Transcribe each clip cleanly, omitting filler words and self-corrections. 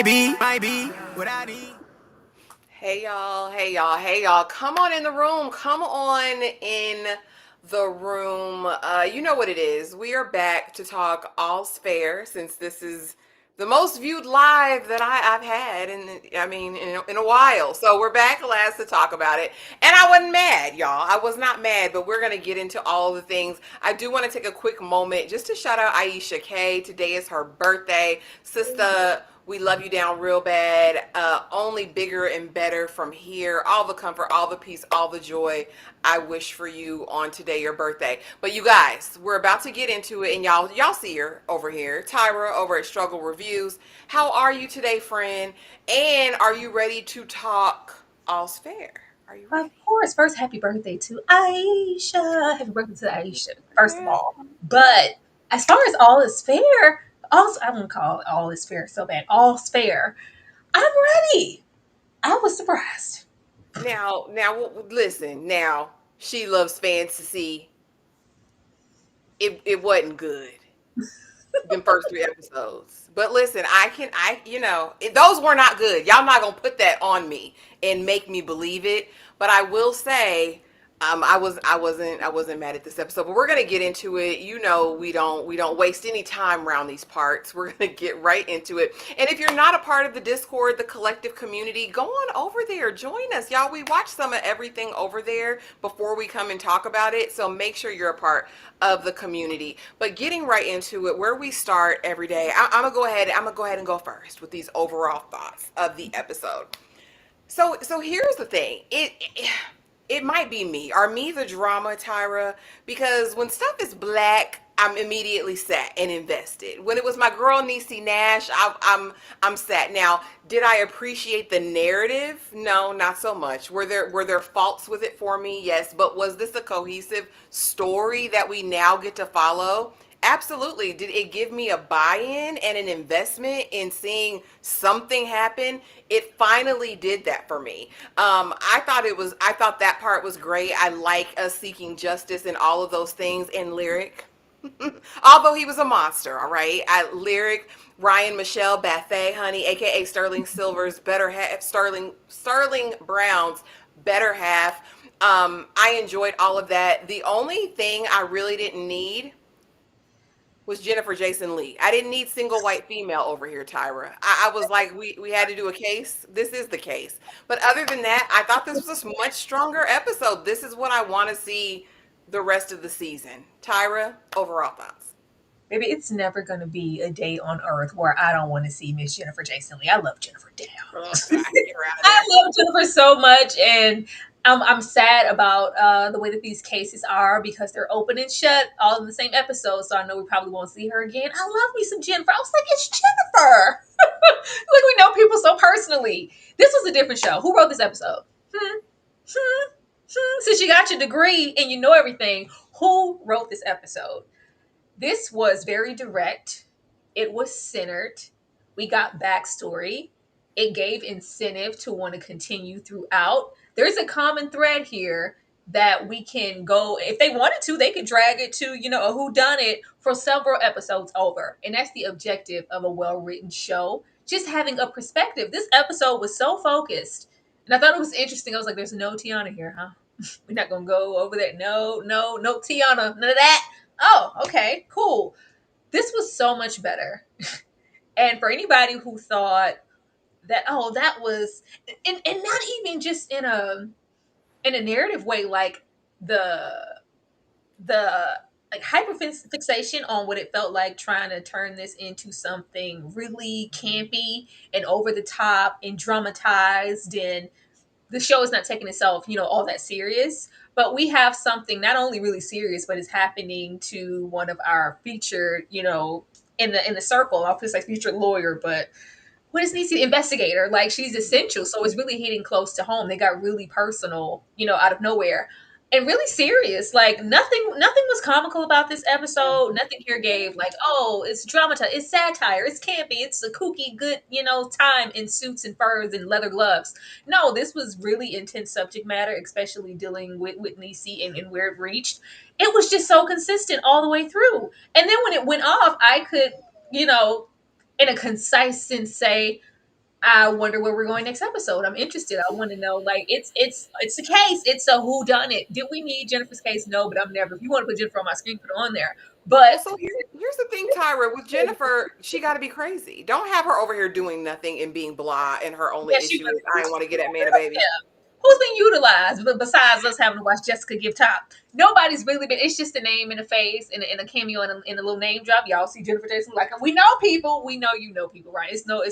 might be what I need. Hey y'all, hey y'all, hey y'all. Come on in the room. Come on in the room. You know what it is. We are back to talk All's Fair since this is the most viewed live that I've had in a while. So we're back last to talk about it. And I wasn't mad, y'all. I was not mad, but we're gonna get into all the things. I do want to take a quick moment just to shout out Aisha K. Today is her birthday. Sister, we love you down real bad. Only bigger and better from here. All the comfort, all the peace, all the joy I wish for you on today, your birthday. But you guys, we're about to get into it, and y'all see her over here, Tyra over at Struggle Reviews. How are you today, friend? And are you ready to talk All's Fair? Are you Of ready? course, first, happy birthday to Aisha. Happy birthday to Aisha, first of Yeah. all. But as far as all is fair, also, I'm going to call it all is fair so bad. All's fair. I'm ready. I was surprised. Now, listen. Now, she loves fantasy. It wasn't good. Them first three episodes. But listen, those were not good. Y'all not gonna put that on me and make me believe it. But I will say, I wasn't mad at this episode. But we're gonna get into it. You know, we don't waste any time around these parts. We're gonna get right into it. And if you're not a part of the Discord, the collective community, go on over there, join us, y'all. We watch some of everything over there before we come and talk about it. So make sure you're a part of the community. But getting right into it, where we start every day, I'm gonna go ahead. I'm gonna go ahead and go first with these overall thoughts of the episode. So here's the thing. It might be me. Are me the drama, Tyra? Because when stuff is black, I'm immediately set and invested. When it was my girl Niecy Nash, I'm set. Now, did I appreciate the narrative? No, not so much. Were there faults with it for me? Yes, but was this a cohesive story that we now get to follow? Absolutely. Did it give me a buy-in and an investment in seeing something happen? It finally did that for me. I thought that part was great. I like us seeking justice and all of those things in Lyric. Although he was a monster, all right. Lyric, Ryan Michelle Bathay, honey, aka Sterling Silver's better half, Sterling Brown's better half. I enjoyed all of that. The only thing I really didn't need was Jennifer Jason Leigh. I didn't need single white female over here, Tyra. I was like, we had to do a case. This is the case. But other than that, I thought this was a much stronger episode. This is what I want to see the rest of the season. Tyra, overall thoughts. Maybe it's never going to be a day on earth where I don't want to see Miss Jennifer Jason Leigh. I love Jennifer Down. Oh, God, get her out of I there. love Jennifer so much, and I'm sad about the way that these cases are because they're open and shut all in the same episode. So I know we probably won't see her again. I love me some Jennifer. I was like, it's Jennifer. Like we know people so personally. This was a different show. Who wrote this episode? Hmm. Hmm. Since you got your degree and you know everything, who wrote this episode? This was very direct. It was centered. We got backstory. It gave incentive to want to continue throughout. There's a common thread here that we can go, if they wanted to, they could drag it to, a who done it for several episodes over. And that's the objective of a well-written show. Just having a perspective. This episode was so focused. And I thought it was interesting. I was like, there's no Teyana here, huh? We're not gonna go over that. No Teyana, none of that. Oh, okay, cool. This was so much better. And for anybody who thought that, oh, that was, and not even just in a narrative way, like the the like hyperfixation on what it felt like trying to turn this into something really campy and over the top and dramatized, and the show is not taking itself, all that serious. But we have something not only really serious, but is happening to one of our featured, in the circle. I'll put like featured lawyer, but what is Niecy investigator? Like she's essential, so it's really hitting close to home. They got really personal, out of nowhere. And really serious. Like nothing was comical about this episode. Nothing here gave like, oh, it's dramatized, it's satire, it's campy, it's a kooky, good, time in suits and furs and leather gloves. No, this was really intense subject matter, especially dealing with Niecy and where it reached. It was just so consistent all the way through. And then when it went off, I could, in a concise sense say, I wonder where we're going next episode. I'm interested. I want to know. Like, it's a case. It's a who done it. Did we need Jennifer's case? No, but I'm never. If you want to put Jennifer on my screen, put her on there. But Well, so here's the thing, Tyra. With Jennifer, she got to be crazy. Don't have her over here doing nothing and being blah. And her only yeah, she issue is I was. want to get that man a baby. Who's been utilized besides us having to watch Jessica give top? Nobody's really been. It's just a name and a face and a cameo and a little name drop. Y'all see Jennifer Jason like we know people. We know you know people, right? It's not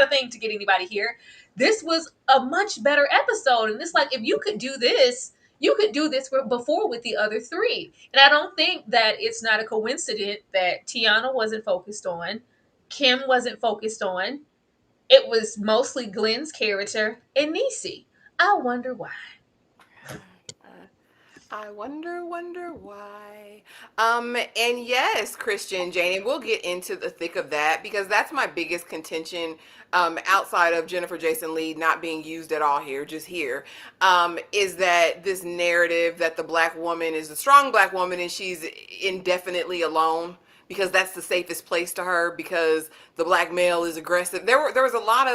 a thing to get anybody here. This was a much better episode, and it's like if you could do this, you could do this before with the other three. And I don't think that it's not a coincidence that Teyana wasn't focused on, Kim wasn't focused on. It was mostly Glenn's character and Niecy. I wonder why. I wonder why. And yes, Christian, Jane, and we'll get into the thick of that because that's my biggest contention, outside of Jennifer Jason Leigh not being used at all here, just here, is that this narrative that the black woman is a strong black woman and she's indefinitely alone because that's the safest place to her because the black male is aggressive. There's a lot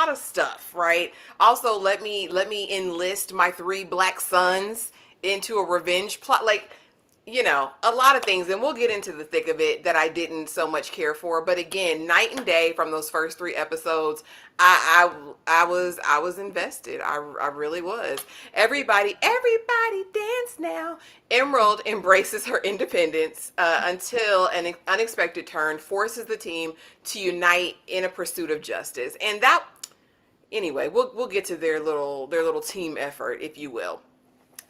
of stuff, right? Also, let me enlist my three black sons into a revenge plot, like, a lot of things, and we'll get into the thick of it that I didn't so much care for. But again, night and day from those first three episodes. I was invested. I really was. Everybody dance now. Emerald embraces her independence, until an unexpected turn forces the team to unite in a pursuit of justice. And that, anyway, we'll get to their little team effort, if you will.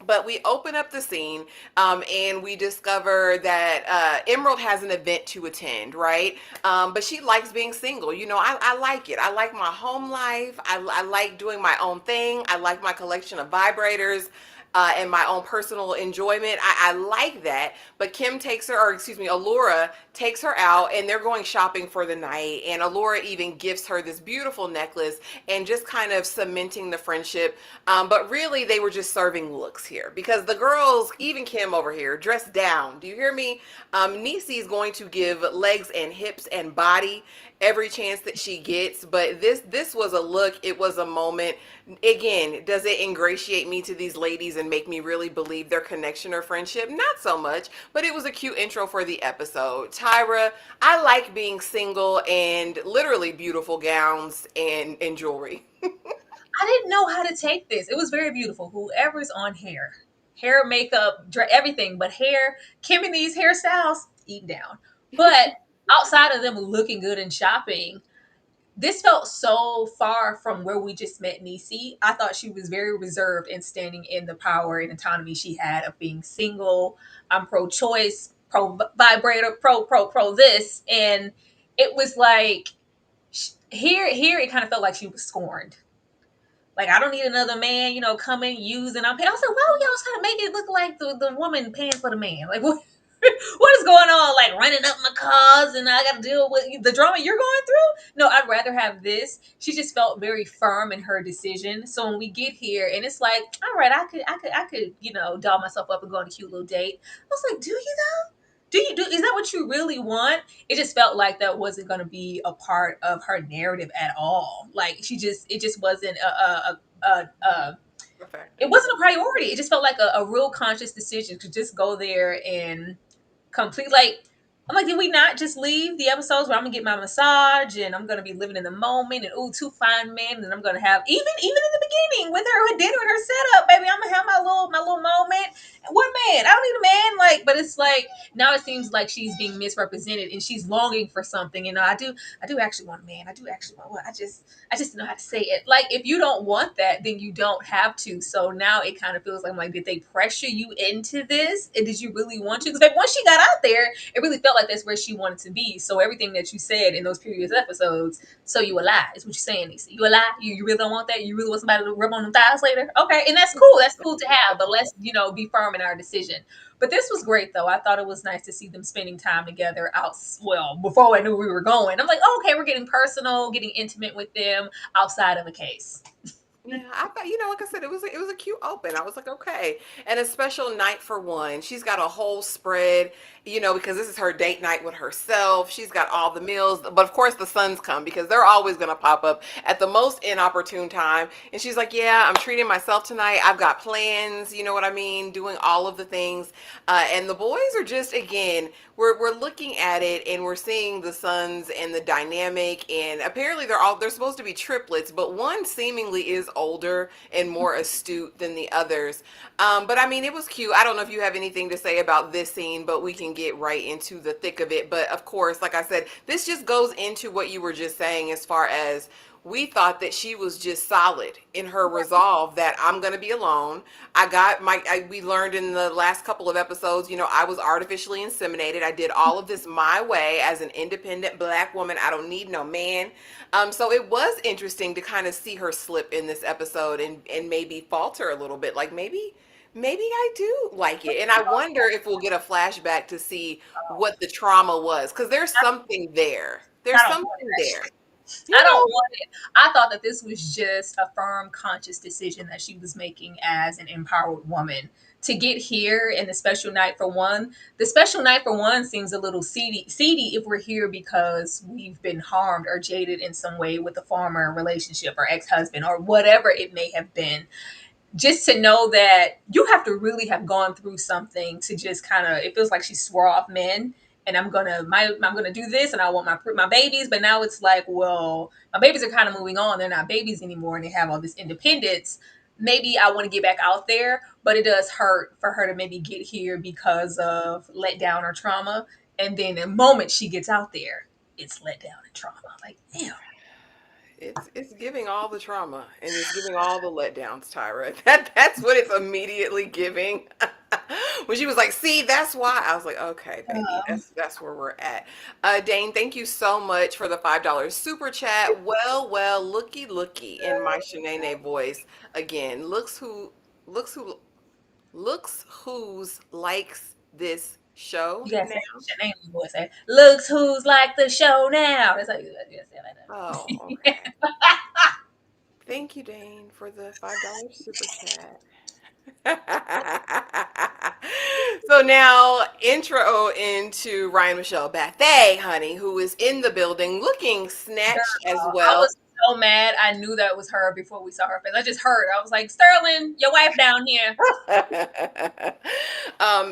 But we open up the scene, and we discover that Emerald has an event to attend, right? But she likes being single. I like it. I like my home life. I like doing my own thing. I like my collection of vibrators. And my own personal enjoyment. I like that. But Kim takes her, or excuse me, Allura takes her out and they're going shopping for the night. And Allura even gifts her this beautiful necklace and just kind of cementing the friendship. But really, they were just serving looks here because the girls, even Kim over here, dressed down. Do you hear me? Niecy is going to give legs and hips and body every chance that she gets, but this was a look. It was a moment. Again, does it ingratiate me to these ladies and make me really believe their connection or friendship? Not so much, but it was a cute intro for the episode. Tyra, I like being single and literally beautiful gowns and jewelry. I didn't know how to take this. It was very beautiful. Whoever's on hair, makeup, everything, but hair. Kim and these hairstyles, eat down. But outside of them looking good and shopping, this felt so far from where we just met Niecy. I thought she was very reserved and standing in the power and autonomy she had of being single. I'm pro-choice, pro-vibrator, pro this. And it was like, here it kind of felt like she was scorned. Like, I don't need another man, coming, using. I was like, why would y'all trying to make it look like the woman paying for the man? Like, what? What is going on? Like running up my cars and I got to deal with the drama you're going through? No, I'd rather have this. She just felt very firm in her decision. So when we get here and it's like, all right, I could, doll myself up and go on a cute little date. I was like, do you though? Is that what you really want? It just felt like that wasn't going to be a part of her narrative at all. Like it just wasn't it wasn't a priority. It just felt like a real conscious decision to just go there and complete. Like, I'm like, did we not just leave the episodes where I'm gonna get my massage and I'm gonna be living in the moment and ooh, two fine men, and I'm gonna have even in the beginning with her dinner and her setup, baby, I'm gonna have my little moment. What man? I don't need a man. Like, but it's like now it seems like she's being misrepresented and she's longing for something. I do actually want a man. I do actually want one. I just don't know how to say it. Like, if you don't want that, then you don't have to. So now it kind of feels like, I'm like, did they pressure you into this? And did you really want to? Because like once she got out there, it really felt like that's where she wanted to be. So everything that you said in those previous episodes, so you a lie, is what you're saying, Niecy. You a lie? You really don't want that? You really want somebody to rub on them thighs later? Okay, and that's cool. That's cool to have, but let's, be firm in our decision. But this was great, though. I thought it was nice to see them spending time together before I knew we were going. I'm like, oh, okay, we're getting personal, getting intimate with them outside of a case. Yeah, I thought, like I said, it was a cute open. I was like, okay. And a special night for one. She's got a whole spread, because this is her date night with herself. She's got all the meals, but of course the sons come because they're always going to pop up at the most inopportune time. And she's like, yeah, I'm treating myself tonight. I've got plans, you know what I mean? Doing all of the things. And the boys are just, again, we're looking at it and we're seeing the sons and the dynamic, and apparently they're supposed to be triplets, but one seemingly is older and more astute than the others. But I mean, it was cute. I don't know if you have anything to say about this scene, but we can get right into the thick of it. But of course, like I said, this just goes into what you were just saying as far as we thought that she was just solid in her resolve that I'm going to be alone. We learned in the last couple of episodes, I was artificially inseminated. I did all of this my way as an independent Black woman. I don't need no man. So it was interesting to kind of see her slip in this episode and maybe falter a little bit. Like maybe I do like it. And I wonder if we'll get a flashback to see what the trauma was. Because there's something there. There's I don't want something that. there. I You don't know, want it. I thought that this was just a firm, conscious decision that she was making as an empowered woman to get here in the special night for one. The special night for one seems a little seedy if we're here because we've been harmed or jaded in some way with a former relationship or ex-husband or whatever it may have been. Just to know that you have to really have gone through something to just kind of, it feels like she swore off men, and I'm gonna do this and I want my babies, but now it's like, well, my babies are kind of moving on, they're not babies anymore and they have all this independence. Maybe I want to get back out there, but it does hurt for her to maybe get here because of letdown or trauma, and then the moment she gets out there, it's letdown and trauma. Like, damn. it's giving all the trauma and it's giving all the letdowns, Tyra. That's what it's immediately giving. When she was like, "See, that's why," I was like, "Okay, baby, that's where we're at." Dane, thank you so much for the $5 super chat. Well, looky, in my Shanae voice again. Looks who, looks who's likes this show You gotta say now. your name voice. Say, looks who's like the show now. That's how you gotta say it Oh, like that. okay. Thank you, Dane, for the $5 super chat. So now intro into Ryan Michelle Bathay, honey, who is in the building looking snatched as Girl, I well. was so mad. I knew that was her before we saw her face. I just heard. I was like, Sterling, your wife down here.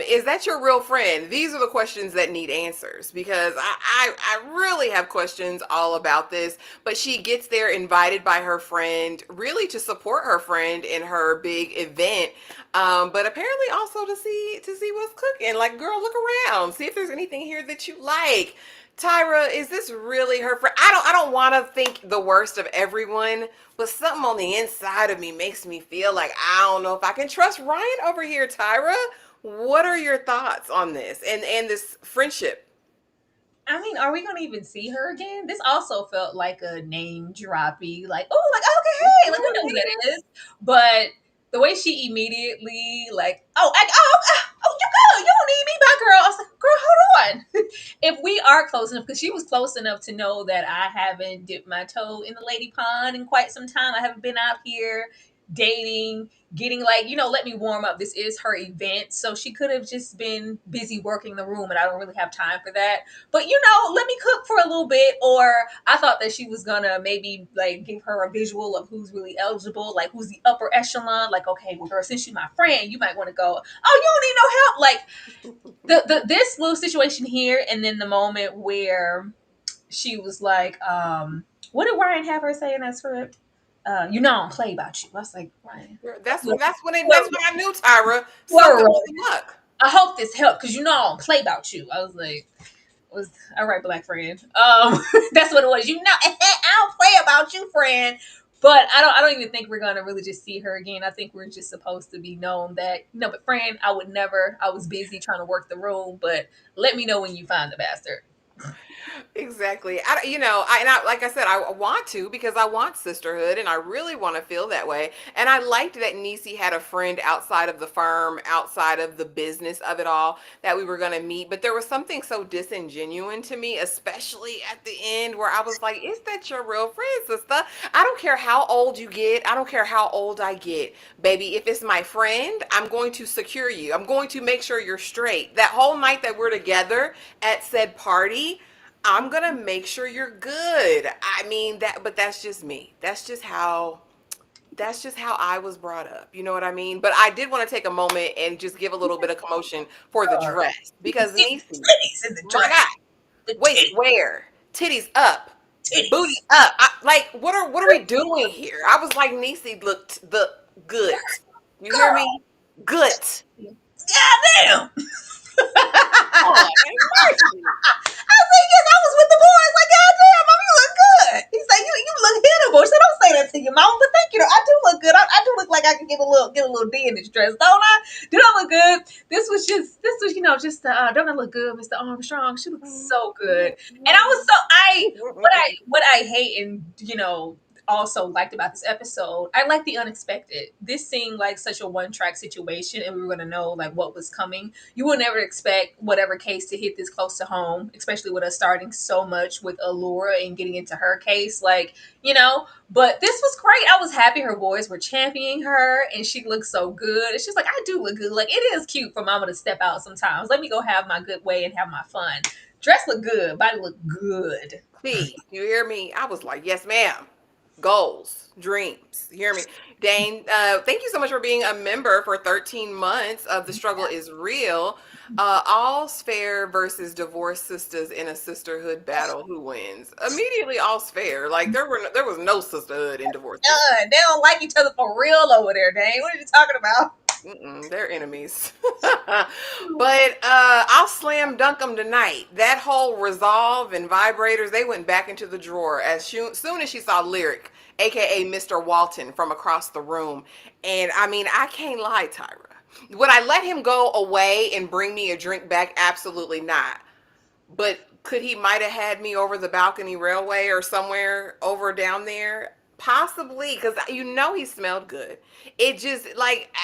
Is that your real friend? These are the questions that need answers because I really have questions all about this. But she gets there invited by her friend, really to support her friend in her big event. But apparently also to see what's cooking. Like, girl, look around, see if there's anything here that you like. Tyra, is this really her friend? I don't want to think the worst of everyone, but something on the inside of me makes me feel like I don't know if I can trust Ryan over here, Tyra. What are your thoughts on this and this friendship? I mean, are we gonna even see her again? This also felt like a name droppy, like, oh, like, okay, hey, like we know who that is. But the way she immediately, like, oh, you go, you don't need me, bye, girl. I was like, girl, hold on. If we are close enough, because she was close enough to know that I haven't dipped my toe in the lady pond in quite some time. I haven't been out here dating, getting like, let me warm up. This is her event. So she could have just been busy working the room, and I don't really have time for that. But let me cook for a little bit. Or I thought that she was gonna maybe like give her a visual of who's really eligible, like who's the upper echelon. Like, okay, well, girl, since she's my friend, you might want to go. Oh, you don't need no help. Like the this little situation here, and then the moment where she was like, what did Ryan have her say in that script? You know I don't play about you. I was like, Ryan, That's when I knew, Tyra, something whoa, was amok. I hope this helped because I don't play about you. I was like, was all right, black friend. That's what it was. I don't play about you, friend. But I don't even think we're gonna really just see her again. I think we're just supposed to be known that but friend, I would never. I was busy trying to work the room, but let me know when you find the bastard. Exactly. I like I said, I want to because I want sisterhood and I really want to feel that way. And I liked that Niecy had a friend outside of the firm, outside of the business of it all that we were going to meet. But there was something so disingenuous to me, especially at the end where I was like, is that your real friend, sister? I don't care how old you get. I don't care how old I get. Baby, if it's my friend, I'm going to secure you. I'm going to make sure you're straight. That whole night that we're together at said party, I'm going to make sure you're good. I mean that, but that's just me. That's just how I was brought up. You know what I mean? But I did want to take a moment and just give a little bit of commotion for the dress You can because see the Niecy, titties in the my dress. God, The waist where, titties up, booty titties. up. Like what are we doing here? I was like, Niecy looked the good. You hear Girl. me? Good. Goddamn. Oh, mercy. I said, yes, I was with the boys. Like, goddamn, mom, you look good. He's like, you look hittable. She said, don't say that to your mom, but thank you. I do look good. I do look like I can get a little D in this dress, don't I? Do I look good? This was just don't I look good, Mr. Armstrong? She looks so good. And I was so what I hate and also liked about this episode, I like the unexpected. This seemed like such a one-track situation, and we were going to know like what was coming. You would never expect whatever case to hit this close to home, especially with us starting so much with Allura and getting into her case, but this was great. I was happy her boys were championing her, and she looked so good. And she's like, I do look good. Like, it is cute for mama to step out sometimes. Let me go have my good way and have my fun. Dress look good. Body look good. See, you hear me? I was like, yes, ma'am. Goals, dreams. You hear me? Dane, thank you so much for being a member for 13 months of The Struggle is Real. All's fair versus divorced sisters in a sisterhood battle. Who wins? Immediately, all's fair. Like there was no sisterhood in divorce. They don't like each other for real over there, Dane. What are you talking about? They're enemies. But I'll slam dunk them tonight. That whole resolve and vibrators, they went back into the drawer as soon as she saw Lyric, aka Mr. Walton, from across the room. And I mean, I can't lie, Tyra. Would I let him go away and bring me a drink back? Absolutely not. But could he might have had me over the balcony railway or somewhere over down there? Possibly, because he smelled good. It just like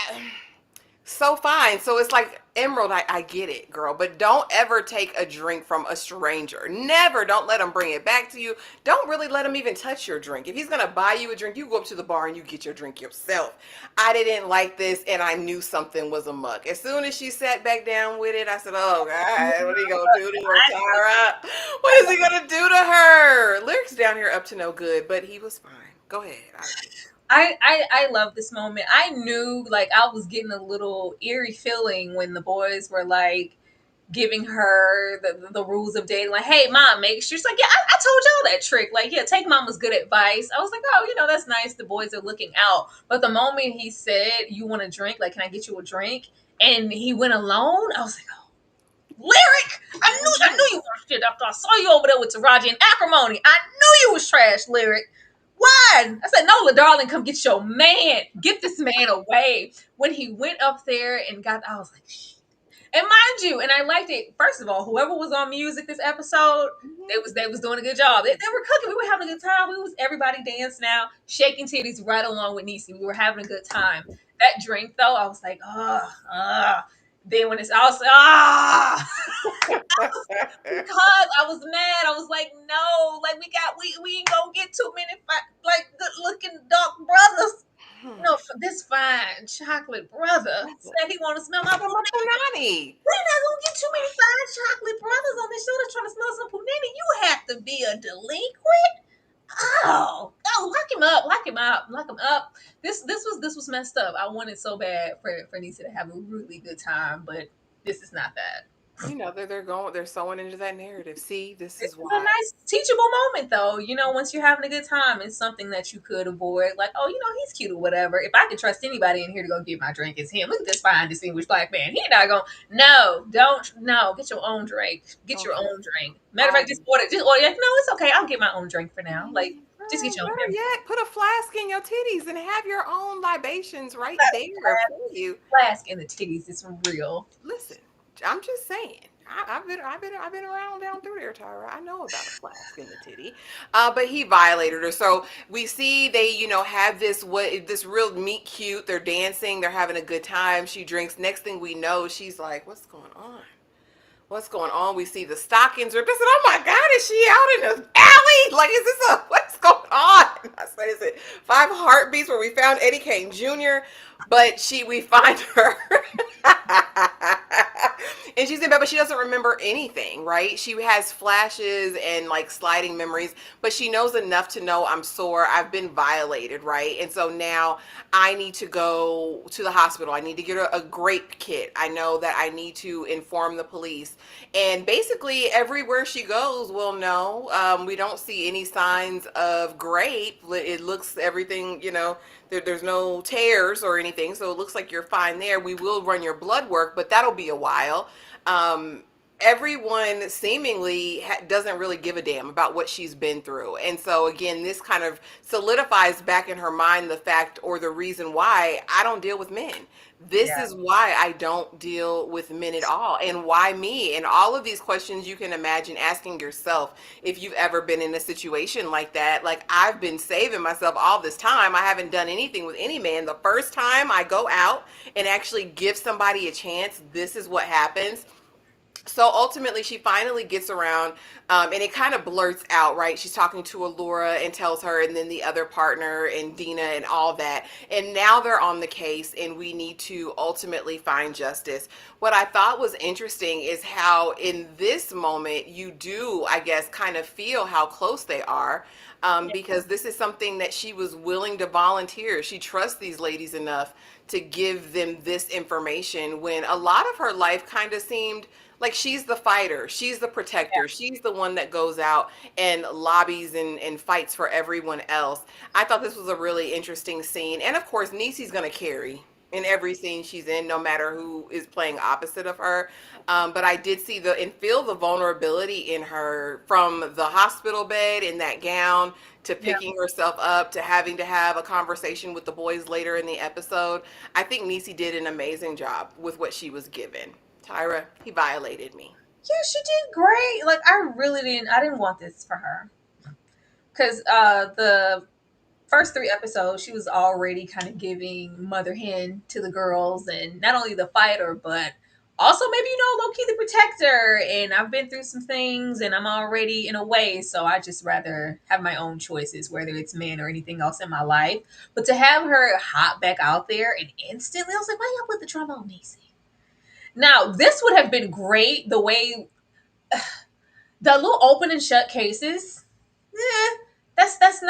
so fine. So it's like, Emerald, I get it, girl, but don't ever take a drink from a stranger. Never. Don't let him bring it back to you. Don't really let him even touch your drink. If he's going to buy you a drink, you go up to the bar and you get your drink yourself. I didn't like this, and I knew something was amok. As soon as she sat back down with it, I said, oh, God, what are you going to do to her, Tyra? What is he going to do to her? Lyric's down here up to no good, but he was fine. Go ahead. I love this moment. I knew like I was getting a little eerie feeling when the boys were like giving her the rules of dating. Like, hey, mom, make sure. She's like, yeah, I told y'all that trick. Like, yeah, take mama's good advice. I was like, oh, that's nice. The boys are looking out. But the moment he said, you want a drink? Like, can I get you a drink? And he went alone. I was like, oh, Lyric, I knew you were shit after I saw you over there with Taraji and acrimony. I knew you was trash, Lyric. Why? I said, no, darling, come get your man. Get this man away. When he went up there and I was like, shh. And mind you, and I liked it. First of all, whoever was on music this episode, they was doing a good job. They were cooking. We were having a good time. Everybody dancing out, shaking titties right along with Niecy. We were having a good time. That drink though, I was like, Then when it's also because I was mad. I was like, no, like we ain't gonna get too many like good looking dark brothers. No, this fine chocolate brother said he want to smell my punani. We're not gonna get too many fine chocolate brothers on this show that's trying to smell some punani. You have to be a delinquent. Oh, lock him up. This was messed up. I wanted so bad for Niecy to have a really good time, but this is not that. They're sewing into that narrative. See, this is It's why. a nice teachable moment though. Once you're having a good time, it's something that you could avoid. Like, oh, he's cute or whatever. If I could trust anybody in here to go get my drink, it's him. Look at this fine, distinguished black man. He not going, no, don't, no, get your own drink. Get your own drink. Matter of fact, just order. No, it's okay. I'll get my own drink for now. Like, just get your own Better yet, put a flask in your titties and have your own libations right there for you. Flask in the titties is real. Listen, I'm just saying. I've been around down through there, Tyra. I know about a flask in the titty. But he violated her. So we see they, have this real meet cute. They're dancing. They're having a good time. She drinks. Next thing we know, she's like, "What's going on? What's going on?" We see the stockings ripped. I said, "Oh my God, is she out in the alley? Like, is this what's going on. I said, is it Five Heartbeats where we found Eddie Kane Jr.? But we find her. And she's in bed, but she doesn't remember anything, right? She has flashes and like sliding memories, but she knows enough to know I'm sore. I've been violated, right? And so now I need to go to the hospital. I need to get a grape kit. I know that I need to inform the police. And basically, everywhere she goes, we'll know. We don't see any signs of grape. It looks everything, there's no tears or anything, so it looks like you're fine there. We will run your blood work, but that'll be a while. Um, Everyone seemingly doesn't really give a damn about what she's been through. And so again, this kind of solidifies back in her mind the fact or the reason why I don't deal with men. This Yeah. is why I don't deal with men at all, and why me. And all of these questions you can imagine asking yourself if you've ever been in a situation like that. Like, I've been saving myself all this time. I haven't done anything with any man. The first time I go out and actually give somebody a chance, this is what happens. So ultimately, she finally gets around, and it kind of blurts out, right? She's talking to Allura and tells her, and then the other partner and Dina and all that. And now they're on the case, and we need to ultimately find justice. What I thought was interesting is how, in this moment, you do, I guess, kind of feel how close they are. Because this is something that she was willing to volunteer. She trusts these ladies enough to give them this information when a lot of her life kind of seemed like she's the fighter, she's the protector, she's the one that goes out and lobbies and fights for everyone else. I thought this was a really interesting scene. And of course, Niecy's going to carry in every scene she's in, no matter who is playing opposite of her. But I did see and feel the vulnerability in her, from the hospital bed in that gown to Yeah. picking herself up to having to have a conversation with the boys later in the episode. I think Niecy did an amazing job with what she was given. Tyra, he violated me. Yeah, she did great. Like, I didn't want this for her. Because the first 3 episodes, she was already kind of giving mother hen to the girls, and not only the fighter, but also maybe, low key the protector. And I've been through some things, and I'm already in a way, so I just rather have my own choices, whether it's men or anything else in my life. But to have her hop back out there and instantly, I was like, why y'all put the trauma on Niecy? Now, this would have been great the way the little open and shut cases, that's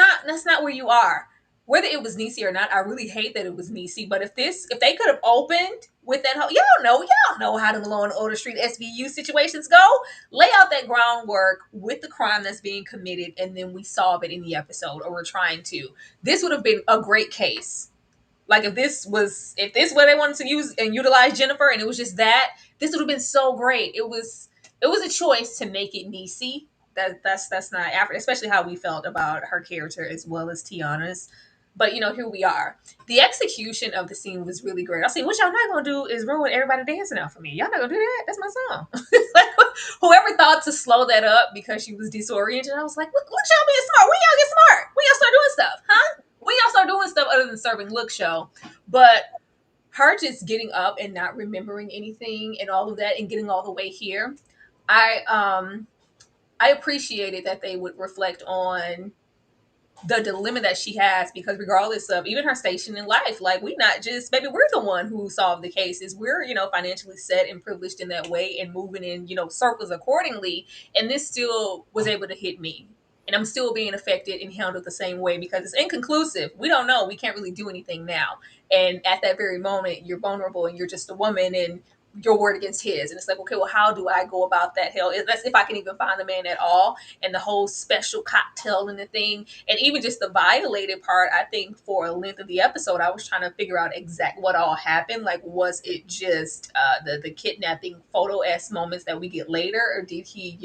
not where you are. Whether it was Niecy or not, I really hate that it was Niecy. But if they could have opened with that whole, y'all know how the Law and Order Street SVU situations go. Lay out that groundwork with the crime that's being committed, and then we solve it in the episode, or we're trying to. This would have been a great case. Like, if this where they wanted to use and utilize Jennifer, and it was just that, this would have been so great. It was a choice to make it Niecy. That's not African, especially how we felt about her character as well as Teyana's. But here we are. The execution of the scene was really great. I was saying, what y'all not gonna do is ruin everybody dancing out for me. Y'all not gonna do that. That's my song. Whoever thought to slow that up because she was disoriented, I was like, what y'all being smart? When y'all get smart? When y'all start doing stuff, huh? When y'all start doing stuff other than serving look show? But her just getting up and not remembering anything and all of that and getting all the way here, I appreciated that they would reflect on the dilemma that she has, because regardless of even her station in life, like, we not just, maybe we're the one who solved the cases. We're, financially set and privileged in that way and moving in, circles accordingly. And this still was able to hit me. And I'm still being affected and handled the same way because it's inconclusive. We don't know. We can't really do anything now. And at that very moment, you're vulnerable and you're just a woman, and your word against his. And it's like, okay, well, how do I go about that? Hell, that's if I can even find the man at all. And the whole special cocktail and the thing. And even just the violated part, I think for a length of the episode, I was trying to figure out exactly what all happened. Like, was it just the kidnapping photo-esque moments that we get later? Or did he,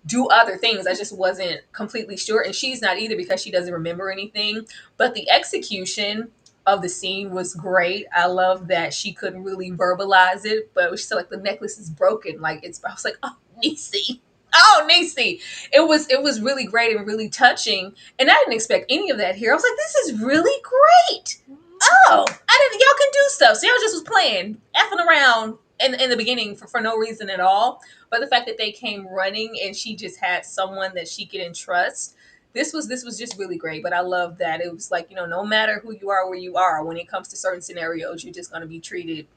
do other things? I just wasn't completely sure. And she's not either, because she doesn't remember anything. But the execution of the scene was great. I love that she couldn't really verbalize it, but it was still like, the necklace is broken. Like, I was like, oh, Niecy. Oh, Niecy. It was really great and really touching. And I didn't expect any of that here. I was like, this is really great. Oh, y'all can do stuff. So y'all just was playing, effing around in the beginning for no reason at all. But the fact that they came running and she just had someone that she could entrust, this was just really great. But I love that it was like, no matter who you are, where you are, when it comes to certain scenarios, you're just going to be treated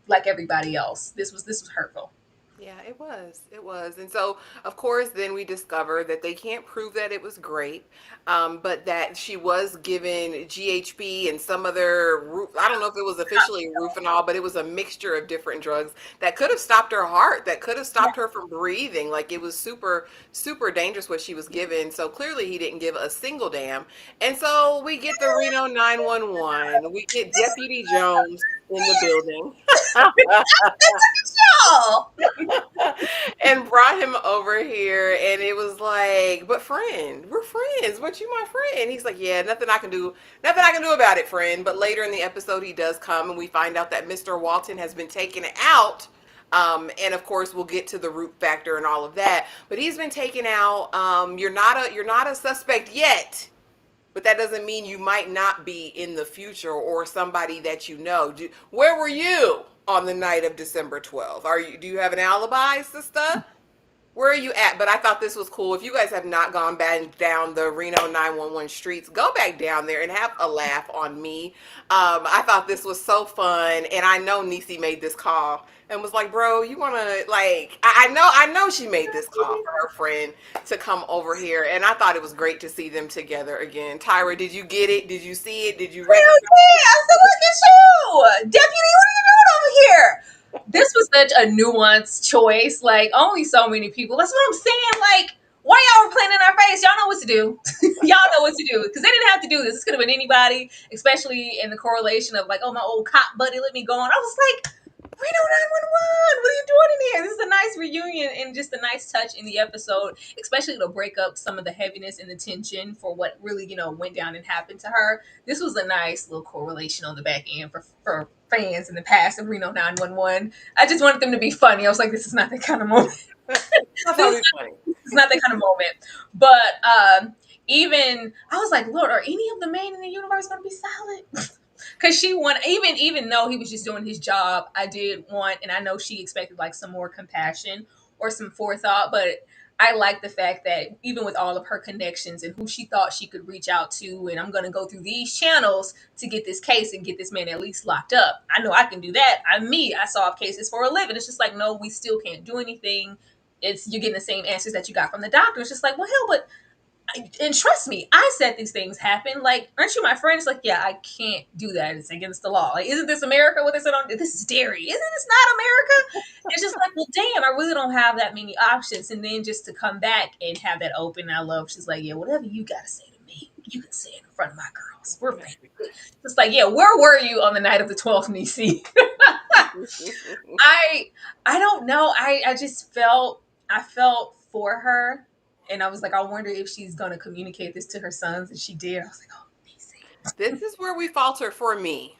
like everybody else. This was hurtful. Yeah, it was. It was. And so, of course, then we discovered that they can't prove that it was grape, but that she was given GHB and some other, I don't know if it was officially Rufinol, but it was a mixture of different drugs that could have stopped her heart, that could have stopped her from breathing. Like it was super, super dangerous what she was given. So clearly he didn't give a single damn. And so we get the Reno 911. We get Deputy Jones in the building. Oh, And brought him over here and it was like, but friend, we're friends, but you my friend. He's like, yeah, nothing I can do about it, friend. But later in the episode he does come and we find out that Mr. Walton has been taken out. And of course we'll get to the root factor and all of that, but he's been taken out. You're not a suspect yet, but that doesn't mean you might not be in the future or somebody that you know. Where were you on the night of December 12th? Do you have an alibi, sister? Where are you at? But I thought this was cool. If you guys have not gone back down the Reno 911 streets, go back down there and have a laugh on me. I thought this was so fun, and I know Niecy made this call and was like, "Bro, you want to like?" I know she made this call for her friend to come over here, and I thought it was great to see them together again. Tyra, did you get it? Did you see it? Did you hell recognize? yeah! I said, look at you, deputy. What are you doing over here? This was such a nuanced choice. Like only so many people. That's what I'm saying. Like, why y'all were playing in our face? Y'all know what to do. Y'all know what to do because they didn't have to do this. This could have been anybody, especially in the correlation of like, oh, my old cop buddy, let me go on. I was like, Reno 911, what are you doing in here? This is a nice reunion and just a nice touch in the episode, especially to break up some of the heaviness and the tension for what really, went down and happened to her. This was a nice little correlation on the back end for fans in the past of Reno 911. I just wanted them to be funny. I was like, this is not that kind of moment. That's always funny. It's not that kind of moment. But even I was like, Lord, are any of the men in the universe going to be solid? Because she wanted, even though he was just doing his job, I did want, and I know she expected like some more compassion or some forethought, but I like the fact that even with all of her connections and who she thought she could reach out to, and I'm going to go through these channels to get this case and get this man at least locked up. I know I can do that. I solve cases for a living. It's just like, no, we still can't do anything. You're getting the same answers that you got from the doctor. It's just like, well, hell, but and trust me, I said these things happen. Like, aren't you my friend? It's like, yeah, I can't do that. It's against the law. Like, isn't this America? What they said on this is dairy. Isn't this not America? It's just like, well, damn, I really don't have that many options. And then just to come back and have that open, I love. She's like, yeah, whatever you gotta say to me, you can say it in front of my girls. We're family. It's like, yeah, where were you on the night of the 12th, Niecy? I don't know. I just I felt for her. And I was like, I wonder if she's going to communicate this to her sons. And she did. I was like, oh, Niecy. This is where we falter for me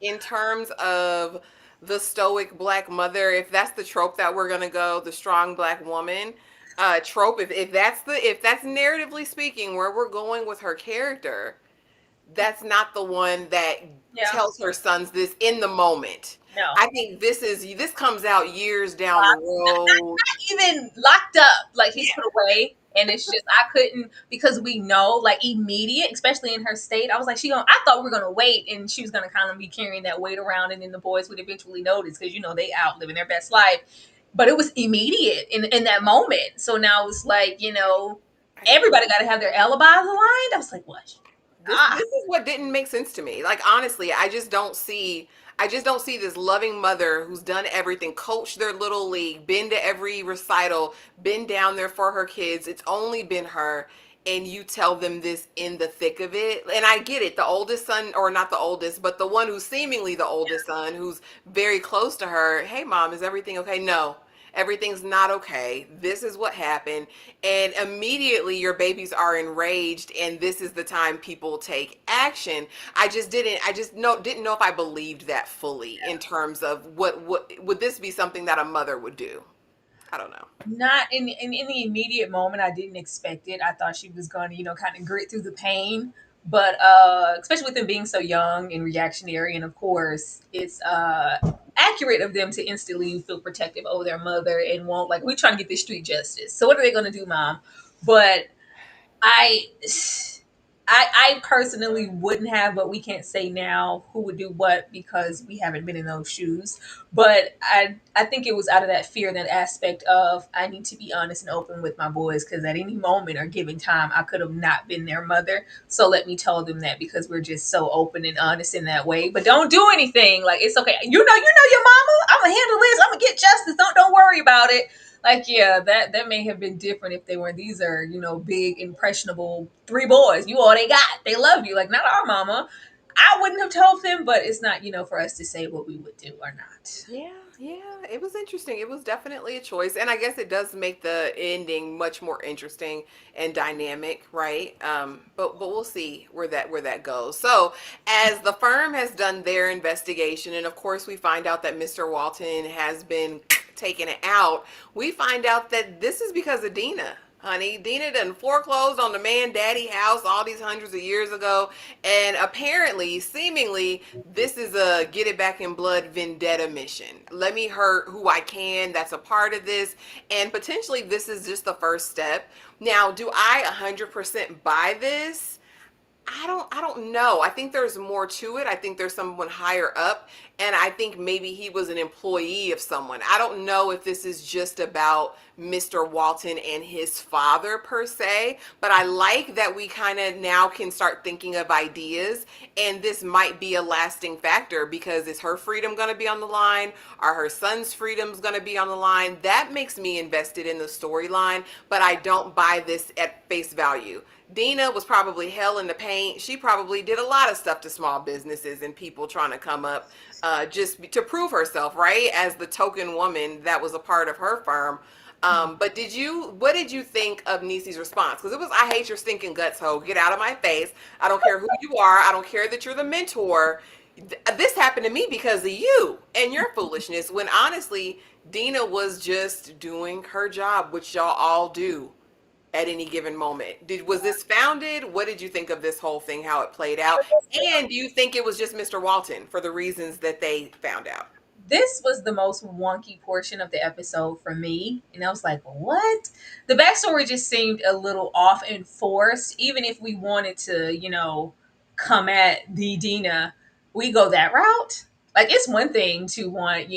in terms of the stoic black mother. If that's the trope that we're gonna go, the strong black woman trope. If that's narratively speaking where we're going with her character, that's not the one that tells her sons this in the moment. No. I think this comes out years down the road. Not even locked up. Like he's put away. And it's just I couldn't because we know like immediate, especially in her state. I was like, I thought we were gonna wait and she was gonna kind of be carrying that weight around and then the boys would eventually notice because they out living their best life. But it was immediate in that moment. So now it's like, everybody gotta have their alibis aligned. I was like, what? This is what didn't make sense to me. Like honestly, I just don't see this loving mother who's done everything, coached their little league, been to every recital, been down there for her kids. It's only been her. And you tell them this in the thick of it. And I get it. The oldest son, or not the oldest, but the one who's seemingly the oldest son, who's very close to her. Hey, mom, is everything okay? No. Everything's not okay. This is what happened. And immediately your babies are enraged and this is the time people take action. Didn't know if I believed that fully in terms of what would this be something that a mother would do? I don't know. Not in the immediate moment. I didn't expect it. I thought she was going to, kind of grit through the pain. But especially with them being so young and reactionary, and of course, it's accurate of them to instantly feel protective over their mother and won't we're trying to get this street justice. So what are they going to do, mom? But I I personally wouldn't have, but we can't say now who would do what because we haven't been in those shoes. But I think it was out of that fear, that aspect of I need to be honest and open with my boys because at any moment or given time I could have not been their mother. So let me tell them that because we're just so open and honest in that way. But don't do anything. Like it's okay. You know your mama. I'm gonna handle this. I'm gonna get justice. Don't worry about it. Like yeah, that may have been different if they were, these are big impressionable three boys, you all they got, they love you, like not our mama. I wouldn't have told them, but it's not for us to say what we would do or not. Yeah, yeah, it was interesting. It was definitely a choice, and I guess it does make the ending much more interesting and dynamic, right? But we'll see where that goes. So, as the firm has done their investigation, and of course we find out that Mr. Walton has been taken out, we find out that this is because of Dina. Honey, Dina done foreclosed on the man daddy house all these hundreds of years ago. And apparently, seemingly, this is a get it back in blood vendetta mission. Let me hurt who I can. That's a part of this. And potentially, this is just the first step. Now, do I 100% buy this? I don't know. I think there's more to it. I think there's someone higher up, and I think maybe he was an employee of someone. I don't know if this is just about Mr. Walton and his father per se, but I like that we kind of now can start thinking of ideas, and this might be a lasting factor because is her freedom going to be on the line? Are her son's freedoms going to be on the line? That makes me invested in the storyline, but I don't buy this at face value. Dina was probably hell in the paint. She probably did a lot of stuff to small businesses and people trying to come up just to prove herself, right? As the token woman that was a part of her firm. But what did you think of Niecy's response? Because it was, I hate your stinking guts, ho. Get out of my face. I don't care who you are. I don't care that you're the mentor. This happened to me because of you and your foolishness. When honestly, Dina was just doing her job, which y'all all do at any given moment. Was this founded? What did you think of this whole thing, how it played out? And do you think it was just Mr. Walton for the reasons that they found out? This was the most wonky portion of the episode for me. And I was like, what? The backstory just seemed a little off and forced. Even if we wanted to, come at the Dina, we go that route. Like, it's one thing to want,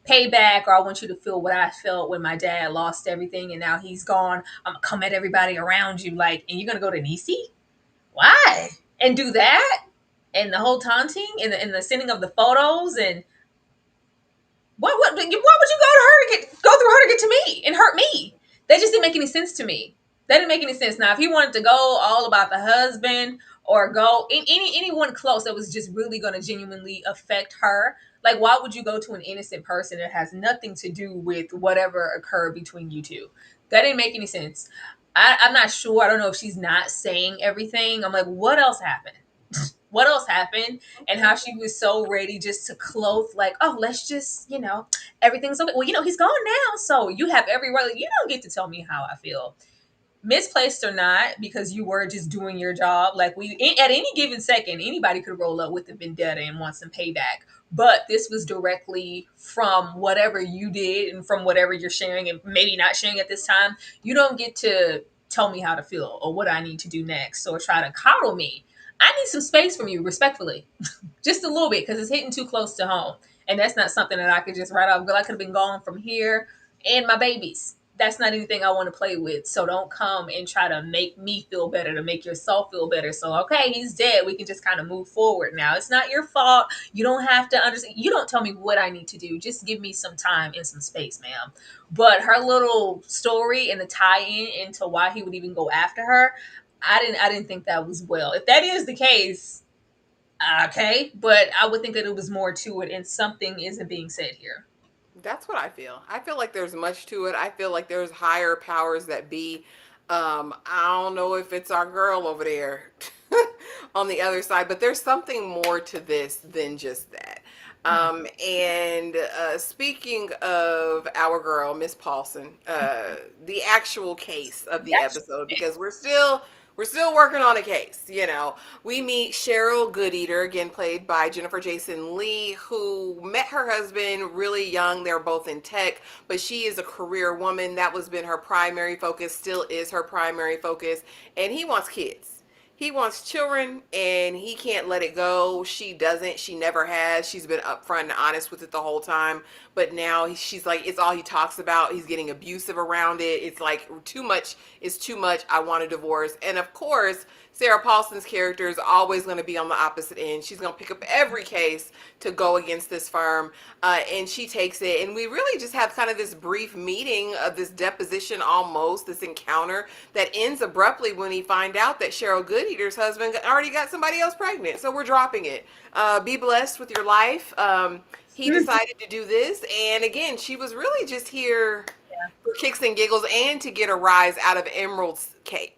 payback, or I want you to feel what I felt when my dad lost everything and now he's gone. I'm going to come at everybody around you. Like, and you're going to go to Niecy? Why? And do that? And the whole taunting and the sending of the photos and why would you go to her to go through her to get to me and hurt me? That just didn't make any sense to me. That didn't make any sense. Now, if he wanted to go all about the husband or go in anyone close that was just really going to genuinely affect her, like why would you go to an innocent person that has nothing to do with whatever occurred between you two? That didn't make any sense. I'm not sure. I don't know if she's not saying everything. I'm like, what else happened? What else happened? And how she was so ready just to clothe, like, oh, let's just, everything's okay. Well, he's gone now. So you have every right. You don't get to tell me how I feel, misplaced or not, because you were just doing your job. Like at any given second, anybody could roll up with a vendetta and want some payback. But this was directly from whatever you did and from whatever you're sharing and maybe not sharing at this time. You don't get to tell me how to feel or what I need to do next or try to coddle me. I need some space from you, respectfully, just a little bit, because it's hitting too close to home. And that's not something that I could just write off. Girl, I could have been gone from here and my babies. That's not anything I want to play with. So don't come and try to make me feel better, to make yourself feel better. So, okay, he's dead. We can just kind of move forward now. It's not your fault. You don't have to understand. You don't tell me what I need to do. Just give me some time and some space, ma'am. But her little story and the tie-in into why he would even go after her, I didn't think that was well. If that is the case, okay. But I would think that it was more to it and something isn't being said here. That's what I feel. I feel like there's much to it. I feel like there's higher powers that be. I don't know if it's our girl over there on the other side, but there's something more to this than just that. And speaking of our girl, Miss Paulson, the actual case of the episode, because we're still working on a case. We meet Cheryl Goodeater, again played by Jennifer Jason Leigh, who met her husband really young. They're both in tech, but she is a career woman. That was been her primary focus, still is her primary focus, and he wants kids. He wants children and he can't let it go. She doesn't. She never has. She's been upfront and honest with it the whole time. But now she's like, it's all he talks about. He's getting abusive around it. It's like too much is too much. I want a divorce. And of course, Sarah Paulson's character is always going to be on the opposite end. She's going to pick up every case to go against this firm, and she takes it. And we really just have kind of this brief meeting of this deposition, almost this encounter that ends abruptly when he find out that Cheryl Goodeater's husband already got somebody else pregnant. So we're dropping it. Be blessed with your life. He decided to do this, and again, she was really just here for kicks and giggles and to get a rise out of Emerald's case.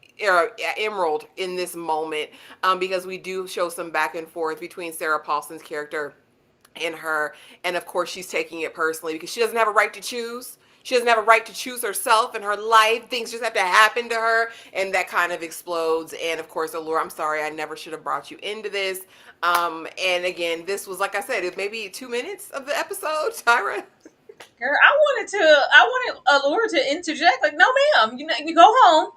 Emerald in this moment, because we do show some back and forth between Sarah Paulson's character and her, and of course she's taking it personally because she doesn't have a right to choose. She doesn't have a right to choose herself and her life. Things just have to happen to her, and that kind of explodes. And of course, Allure, I'm sorry, I never should have brought you into this. And again, this was, like I said, it maybe 2 minutes of the episode, Tyra. Girl, I wanted Allure to interject. Like, no, ma'am, you go home.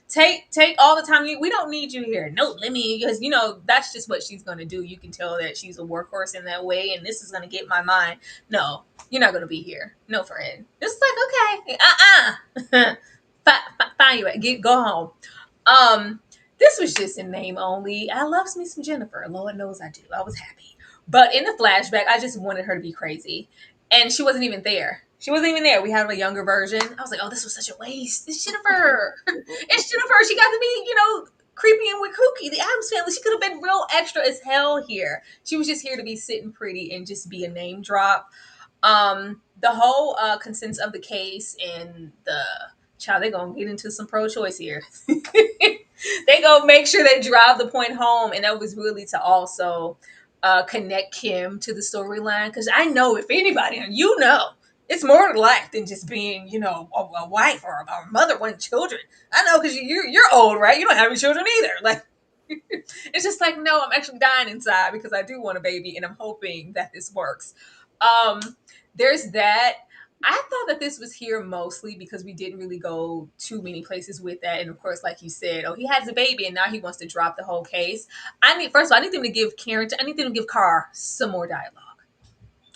take all the time. We don't need you here. No, let me, because that's just what she's gonna do. You can tell that she's a workhorse in that way, and this is gonna get my mind. No, you're not gonna be here. No, friend. It's like, okay, fine, go home. This was just in name only. I love me some Jennifer. Lord knows I do. I was happy, but in the flashback, I just wanted her to be crazy, and she wasn't even there. She wasn't even there. We had a younger version. I was like, oh, this was such a waste. It's Jennifer. It's Jennifer. She got to be, creepy and with Kooky, the Addams family. She could have been real extra as hell here. She was just here to be sitting pretty and just be a name drop. The whole consents of the case and the child, they're going to get into some pro-choice here. They going to make sure they drive the point home. And that was really to also connect Kim to the storyline. Because I know if anybody, and it's more to life than just being, a wife or a mother wanting children. I know, because you're old, right? You don't have any children either. Like, it's just like, no, I'm actually dying inside because I do want a baby, and I'm hoping that this works. There's that. I thought that this was here mostly because we didn't really go too many places with that. And of course, like you said, he has a baby and now he wants to drop the whole case. First of all, I need them to give Carr some more dialogue.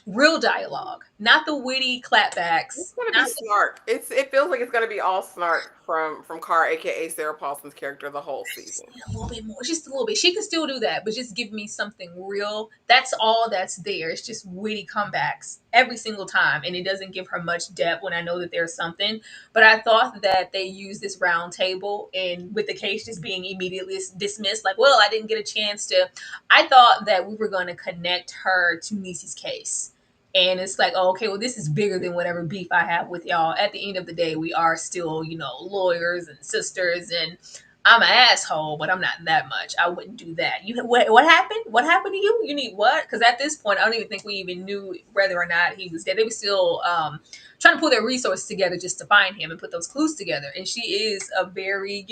Real dialogue, not the witty clapbacks. It's gonna be snark. It feels like it's gonna be all snark from Carr, aka Sarah Paulson's character, the whole season. A little bit more, just a little bit. She can still do that, but just give me something real. That's all that's there. It's just witty comebacks every single time, and it doesn't give her much depth when I know that there's something. But I thought that they used this round table, and with the case just being immediately dismissed, like, well, I didn't get a chance to. I thought that we were going to connect her to Niecy's case. And it's like, oh, okay, well, this is bigger than whatever beef I have with y'all. At the end of the day, we are still, lawyers and sisters, and I'm an asshole, but I'm not that much. I wouldn't do that. What happened? What happened to you? You need what? Because at this point, I don't even think we even knew whether or not he was dead. They were still trying to pull their resources together just to find him and put those clues together. And she is a very,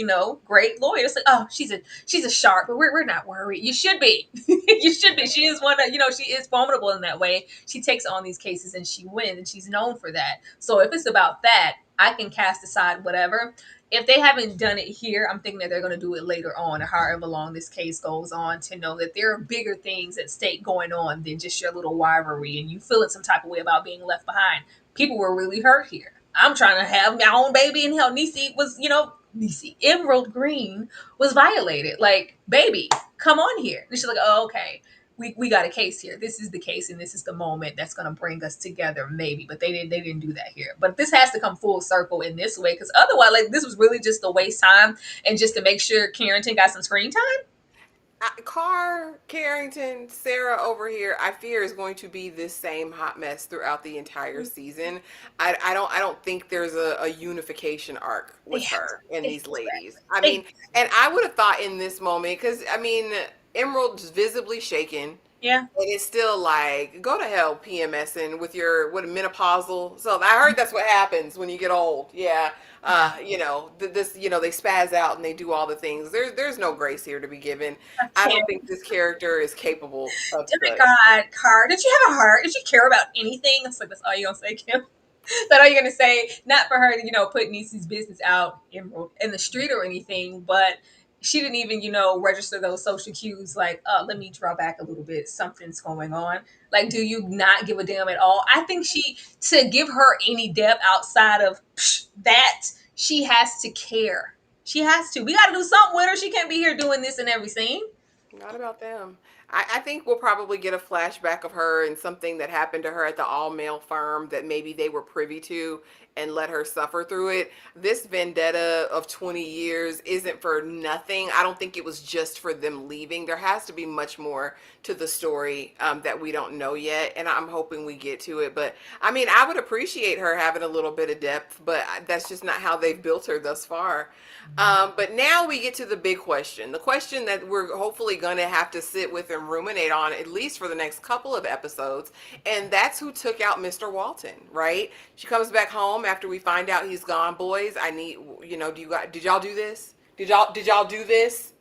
great lawyer. It's like, oh, she's a shark, but we're not worried. You should be. You should be. She is one that, she is formidable in that way. She takes on these cases and she wins, and she's known for that. So if it's about that, I can cast aside whatever. If they haven't done it here, I'm thinking that they're going to do it later on, or however long this case goes on, to know that there are bigger things at stake going on than just your little rivalry and you feeling some type of way about being left behind. People were really hurt here. I'm trying to have my own baby, and hell, Niecy was, Emerald Greene was violated. Like, baby, come on here. And she's like, oh, okay. We got a case here. This is the case, and this is the moment that's going to bring us together, maybe. But they didn't do that here. But this has to come full circle in this way, because otherwise, like, this was really just a waste time and just to make sure Carrington got some screen time. Carr, Carrington, Sarah over here, I fear is going to be this same hot mess throughout the entire season. I don't think there's a unification arc with her and these ladies. I mean, and I would have thought in this moment, because Emerald's visibly shaken. Yeah. And it's still like, go to hell, PMSing with your what menopausal. So I heard that's what happens when you get old. Yeah. This, they spaz out and they do all the things. There's no grace here to be given. I I don't can't. think this character is capable of Oh my such. God, Car, did you have a heart? Did you care about anything? It's like, that's all you gonna say, Kim? That all you're gonna say? Not for her to, put Niecy's business out in the street or anything, but she didn't even, register those social cues like, let me draw back a little bit. Something's going on. Like, do you not give a damn at all? I think to give her any depth outside of that, she has to care. She has to. We got to do something with her. She can't be here doing this in every scene. Not about them. I think we'll probably get a flashback of her and something that happened to her at the all male firm that maybe they were privy to and let her suffer through it. This vendetta of 20 years isn't for nothing. I don't think it was just for them leaving. There has to be much more to the story that we don't know yet, and I'm hoping we get to it. But I mean, I would appreciate her having a little bit of depth, but that's just not how they've built her thus far. But now we get to the big question, the question that we're hopefully going to have to sit with and ruminate on at least for the next couple of episodes, and that's who took out Mr. Walton, right? She comes back home after we find out he's gone. Boys, I need, did y'all do this? Did y'all do this?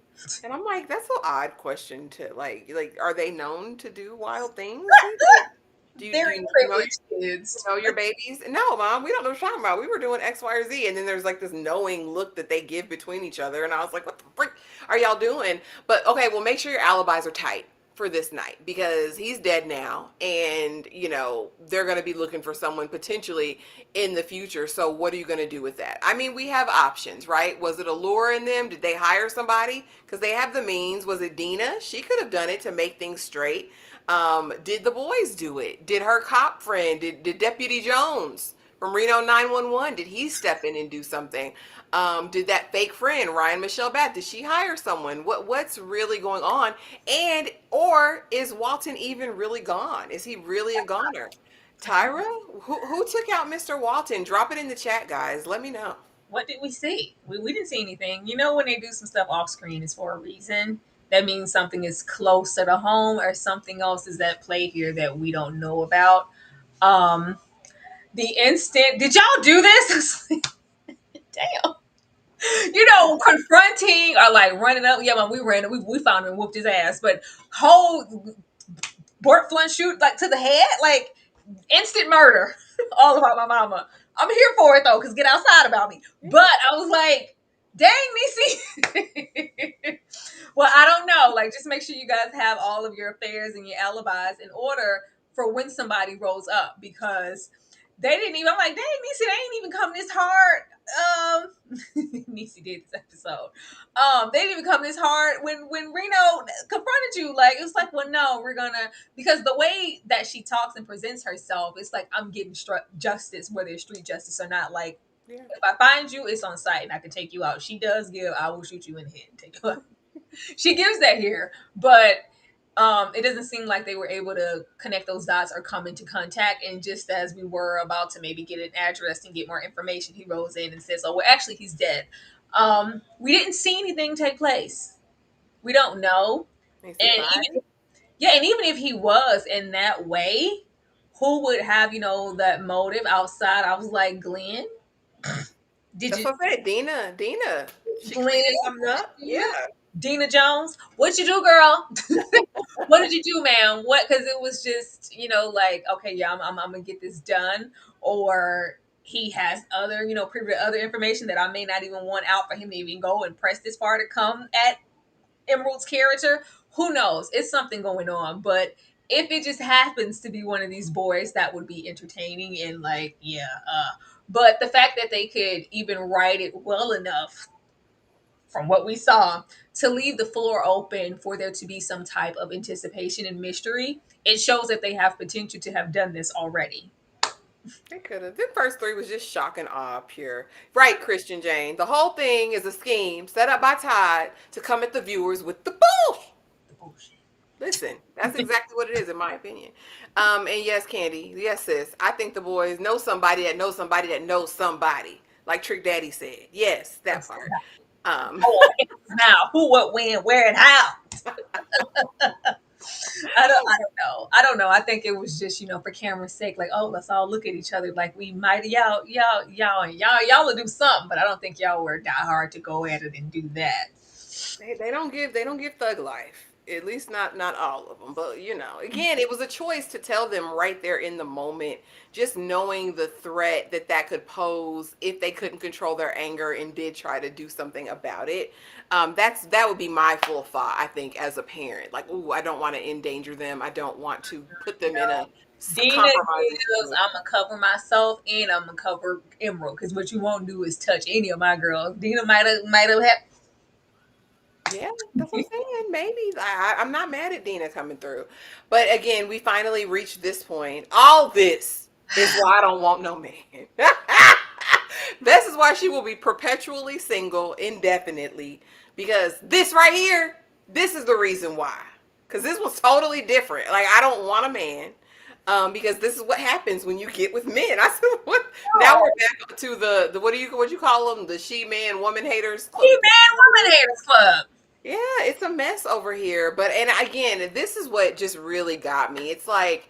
And I'm like, that's an odd question to like, are they known to do wild things? Like, do Very you know privileged kids. your babies? No, mom, we don't know what you're talking about. We were doing X, Y, or Z. And then there's like this knowing look that they give between each other. And I was like, what the frick are y'all doing? But okay, well, make sure your alibis are tight for this night because he's dead now. And, they're going to be looking for someone potentially in the future. So what are you going to do with that? I mean, we have options, right? Was it Allure in them? Did they hire somebody? Because they have the means. Was it Dina? She could have done it to make things straight. Did the boys do it? Did her cop friend, did Deputy Jones from Reno 911, did he step in and do something? Did that fake friend, Ryan Michelle Bath, did she hire someone? What's really going on? And or is Walton even really gone? Is he really a goner? Tyra, who took out Mr. Walton? Drop it in the chat, guys. Let me know. What did we see? We didn't see anything. When they do some stuff off screen, it's for a reason. That means something is closer to home or something else is at play here that we don't know about. Um, the instant, did y'all do this? Damn. Confronting or like running up. Yeah, man, we ran, we found him and whooped his ass. But whole Bort Flint shoot like to the head, like instant murder. All about my mama. I'm here for it though, because get outside about me. But I was like, dang, Niecy. Well, I don't know. Like, just make sure you guys have all of your affairs and your alibis in order for when somebody rolls up, because they didn't even. I'm like, dang, Niecy, they ain't even come this hard. Niecy did this episode. They didn't even come this hard when Reno confronted you. Like, it was like, well, no, we're gonna, because the way that she talks and presents herself, it's like, I'm getting justice, whether it's street justice or not. Like, Yeah. if I find you, it's on site and I can take you out. She does give, I will shoot you in the head and take you out. She gives that here, but it doesn't seem like they were able to connect those dots or come into contact. And just as we were about to maybe get an address and get more information, he rolls in and says, oh, well, actually, he's dead. We didn't see anything take place. We don't know. You see a And body? and even if he was in that way, who would have, that motive outside? I was like, Glenn, did That's you, what I said. Dina. She Glenn, cleaning something up. Yeah. Dina Jones, what you do, girl? What did you do, man? What? Because it was just, like, okay, yeah, I'm gonna get this done, or he has other, privy to other information that I may not even want out for him to even go and press this far to come at Emerald's character. Who knows? It's something going on, but if it just happens to be one of these boys, that would be entertaining and like, yeah. But the fact that they could even write it well enough from what we saw to leave the floor open for there to be some type of anticipation and mystery, it shows that they have potential to have done this already. They could have. The first three was just shock and awe, pure. Right, Christian Jane. The whole thing is a scheme set up by Todd to come at the viewers with the bull. The bullshit. Listen, that's exactly what it is, in my opinion. And yes, Candy. Yes, sis. I think the boys know somebody that knows somebody that knows somebody. Like Trick Daddy said. Yes, that part. Now, who, what, when, where, and how? I I don't know. I think it was just, for camera's sake, like, oh, let's all look at each other like we might y'all will do something, but I don't think y'all were die hard to go at it and do that. They don't give thug life. At least not all of them. But again, it was a choice to tell them right there in the moment, just knowing the threat that could pose if they couldn't control their anger and did try to do something about it. That would be my full thought, I think, as a parent. Like, ooh, I don't want to endanger them. I don't want to put them in a Dina compromising gives, situation. I'm gonna cover myself and I'm gonna cover Emerald because what you won't do is touch any of my girls. Dina might have had. Yeah, that's what I'm saying. Maybe I'm not mad at Dina coming through, but again, we finally reached this point. All this is why I don't want no man. This is why she will be perpetually single indefinitely, because this right here, this is the reason why. Because this was totally different. Like, I don't want a man. Because this is what happens when you get with men. I said, what? Now we're back to the what you call them, the she man woman haters He club. man woman haters club. Yeah, it's a mess over here. But and again, this is what just really got me. It's like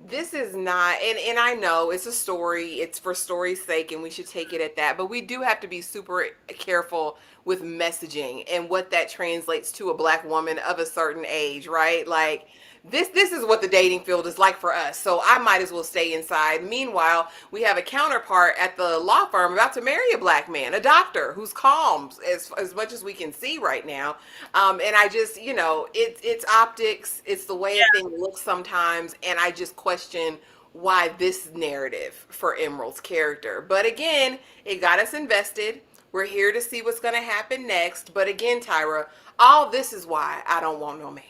this is not and I know it's a story, it's for story's sake and we should take it at that, but we do have to be super careful with messaging and what that translates to a black woman of a certain age, right? Like this is what the dating field is like for us. So I might as well stay inside. Meanwhile, we have a counterpart at the law firm about to marry a black man, a doctor who's calm as much as we can see right now. And I just, it's optics, it's the way a thing looks sometimes, and I just question why this narrative for Emerald's character. But again, it got us invested. We're here to see what's going to happen next. But again, Tyra, all this is why I don't want no man.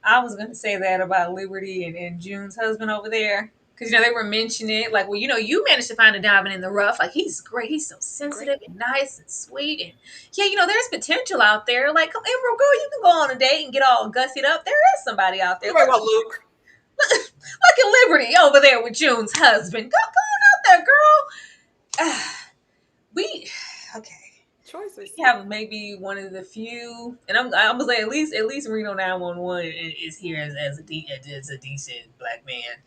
I was gonna say that about Liberty and June's husband over there. Because they were mentioning it, like, well, you managed to find a diamond in the rough. Like, he's great. He's so sensitive Great. and nice and sweet. And yeah, there's potential out there. Like, come, Emerald girl, you can go on a date and get all gussied up. There is somebody out there. What about Luke? Look at Liberty over there with June's husband. Go on out there, girl. We okay. Choices. We have maybe one of the few, and I'm gonna say at least Reno 911 is here as a decent black man.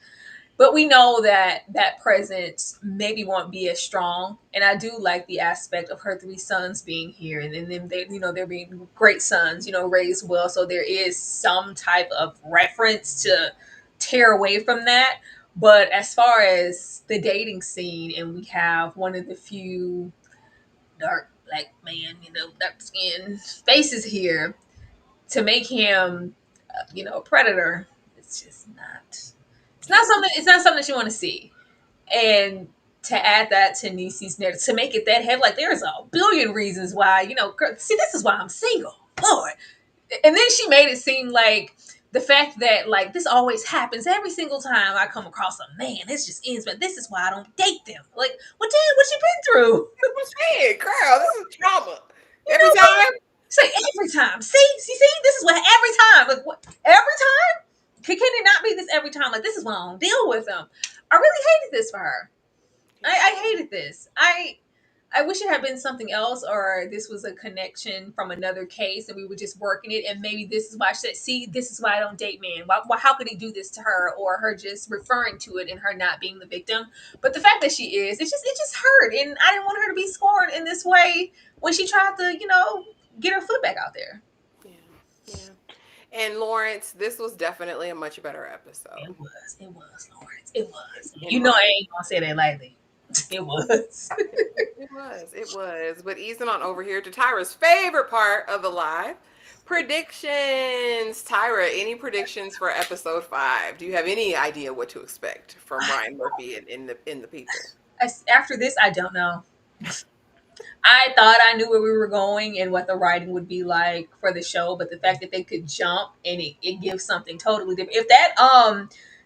But we know that presence maybe won't be as strong. And I do like the aspect of her three sons being here, and then they're being great sons, raised well. So there is some type of reference to tear away from that. But as far as the dating scene, and we have one of the few dark black man, dark skin faces here to make him, a predator. It's just not. It's not something. It's not something that you want to see. And to add that to Niecy's narrative, to make it that heavy, like there's a billion reasons why. See, this is why I'm single, Lord. And then she made it seem like the fact that like this always happens every single time I come across a man. This just ends, but this is why I don't date them. Like, what you been through? That's what I'm saying, girl. This is trauma. You Every know what? time. Say every time. See, this is what every time. Like what every time? Can it not be this every time? Like this is why I don't deal with them. I really hated this for her. I hated this. I wish it had been something else, or this was a connection from another case, and we were just working it. And maybe this is why she said, "See, this is why I don't date men. How could he do this to her?" Or her just referring to it and her not being the victim. But the fact that she is, it just hurt, and I didn't want her to be scorned in this way when she tried to, get her foot back out there. Yeah, yeah. And Lawrence, this was definitely a much better episode. It was, Lawrence. It was. In I my ain't gonna say that lightly. It was. it was. But easing on over here to Tyra's favorite part of the live. Predictions. Tyra, any predictions for episode 5? Do you have any idea what to expect from Ryan Murphy in the people? After this, I don't know. I thought I knew where we were going and what the writing would be like for the show, but the fact that they could jump and it gives something totally different. If that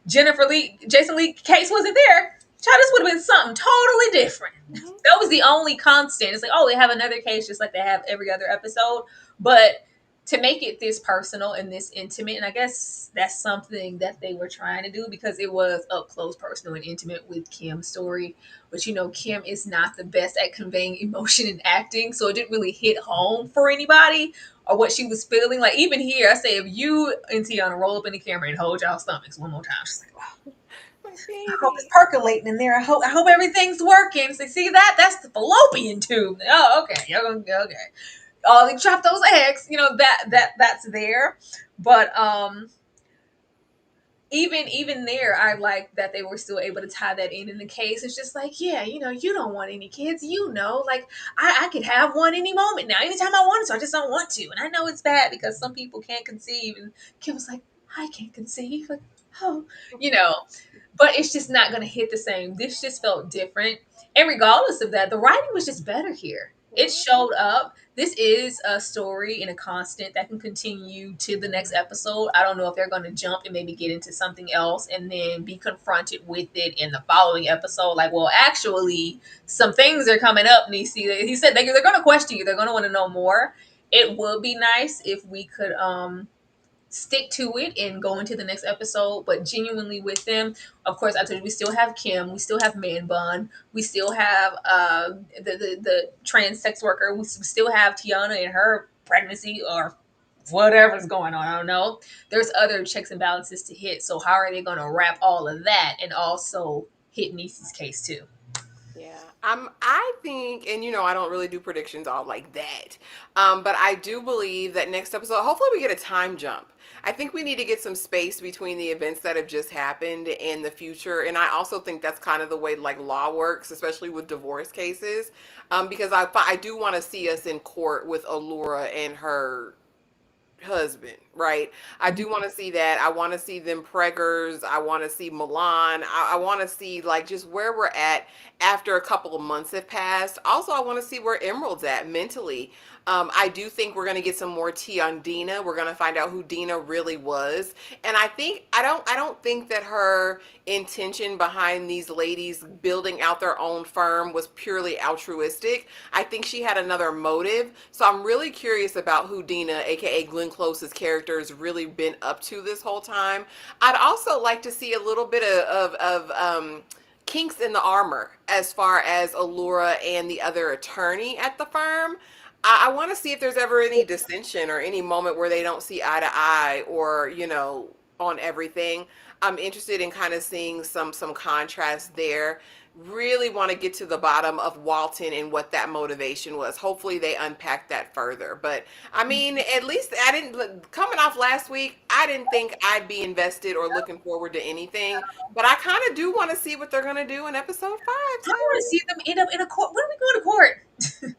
Jason Lee case wasn't there, child, this would have been something totally different. Mm-hmm. That was the only constant. It's like, oh, they have another case just like they have every other episode. But to make it this personal and this intimate, and I guess that's something that they were trying to do because it was up close, personal, and intimate with Kim's story. But Kim is not the best at conveying emotion and acting, so it didn't really hit home for anybody. or what she was feeling. Like even here, I say if you and Teyana roll up in the camera and hold y'all stomachs one more time, she's like, wow. My I hope it's baby. percolating in there. I hope everything's working. So see that? That's the fallopian tube. Oh, okay. Y'all gonna okay. Oh, they drop those eggs. That's there. But even there, I like that they were still able to tie that in the case. It's just like, yeah, you don't want any kids, like I could have one any moment now, anytime I wanted to. I just don't want to, and I know it's bad because some people can't conceive. And Kim was like, I can't conceive, like, oh, you know, but it's just not going to hit the same. This just felt different, and regardless of that, the writing was just better here. It showed up. This is a story and a constant that can continue to the next episode. I don't know if they're going to jump and maybe get into something else and then be confronted with it in the following episode. Like, well, actually, some things are coming up, Niecy. He said they're going to question you. They're going to want to know more. It would be nice if we could stick to it and go into the next episode, but genuinely with them. Of course, I told you we still have Kim, we still have Man Bun, we still have the trans sex worker, we still have Teyana and her pregnancy or whatever's going on. I don't know. There's other checks and balances to hit. So how are they going to wrap all of that and also hit Niecy's case too? Yeah. I think, and I don't really do predictions all like that. But I do believe that next episode, hopefully we get a time jump. I think we need to get some space between the events that have just happened and the future. And I also think that's kind of the way like law works, especially with divorce cases. Because I do want to see us in court with Allura and her husband, right? I do want to see that. I want to see them preggers. I want to see Milan. I want to see like just where we're at after a couple of months have passed. Also, I want to see where Emerald's at mentally. I do think we're going to get some more tea on Dina. We're going to find out who Dina really was. And I don't think that her intention behind these ladies building out their own firm was purely altruistic. I think she had another motive. So I'm really curious about who Dina, aka Glenn Close's character, has really been up to this whole time. I'd also like to see a little bit of kinks in the armor as far as Allura and the other attorney at the firm. I want to see if there's ever any dissension or any moment where they don't see eye to eye or, on everything. I'm interested in kind of seeing some contrast there. Really want to get to the bottom of Walton and what that motivation was. Hopefully they unpack that further. But I mean, at least I didn't, coming off last week, I didn't think I'd be invested or looking forward to anything. But I kind of do want to see what they're going to do in episode 5, I want to Tyra. see them end up in a court. When do we go to court?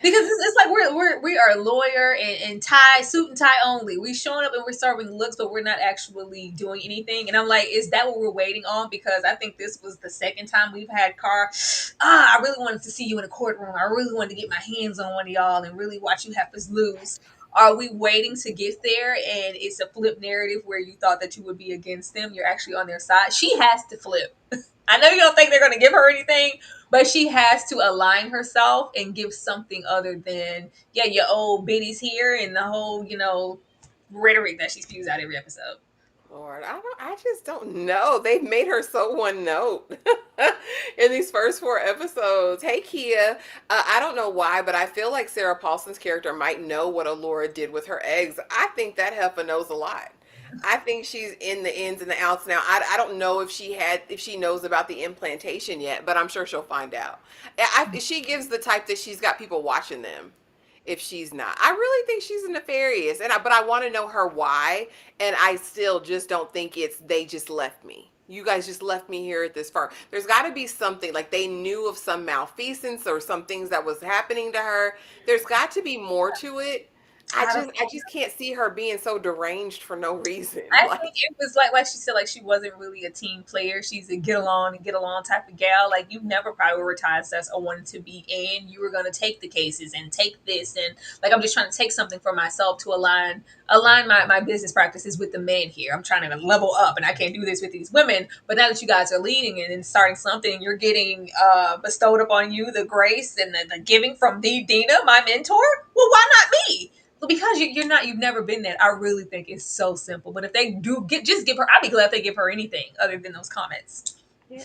Because it's like we are lawyer and tie, suit and tie only. We showing up and we're serving looks, but we're not actually doing anything. And I'm like, is that what we're waiting on? Because I think this was the second time we've had Car. I really wanted to see you in a courtroom. I really wanted to get my hands on one of y'all and really watch you have us lose. Are we waiting to get there? And it's a flip narrative where you thought that you would be against them. You're actually on their side. She has to flip. I know you don't think they're going to give her anything, but she has to align herself and give something other than, yeah, your old biddies here and the whole, rhetoric that she spews out every episode. Lord, I just don't know. They've made her so one note in these first 4 episodes. Hey, Kia. I don't know why, but I feel like Sarah Paulson's character might know what Allura did with her eggs. I think that heifer knows a lot. I think she's in the ins and the outs now. I don't know if she knows about the implantation yet, but I'm sure she'll find out. She gives the type that she's got people watching them if she's not. I really think she's nefarious, but I want to know her why, and I still just don't think it's they just left me. You guys just left me here at this firm. There's got to be something like they knew of some malfeasance or some things that was happening to her. There's got to be more to it. I just can't see her being so deranged for no reason. I Like, think it was like she said, like she wasn't really a team player. She's a get along and get along type of gal. Like you never prioritized us or wanted to be in. You were gonna take the cases and take this and like I'm just trying to take something for myself to align my business practices with the men here. I'm trying to level up and I can't do this with these women. But now that you guys are leading it and starting something, you're getting bestowed upon you the grace and the giving from the Dina, my mentor. Well, why not me? Well, because you've never been that. I really think it's so simple. But if they do just give her, I'd be glad if they give her anything other than those comments. yeah,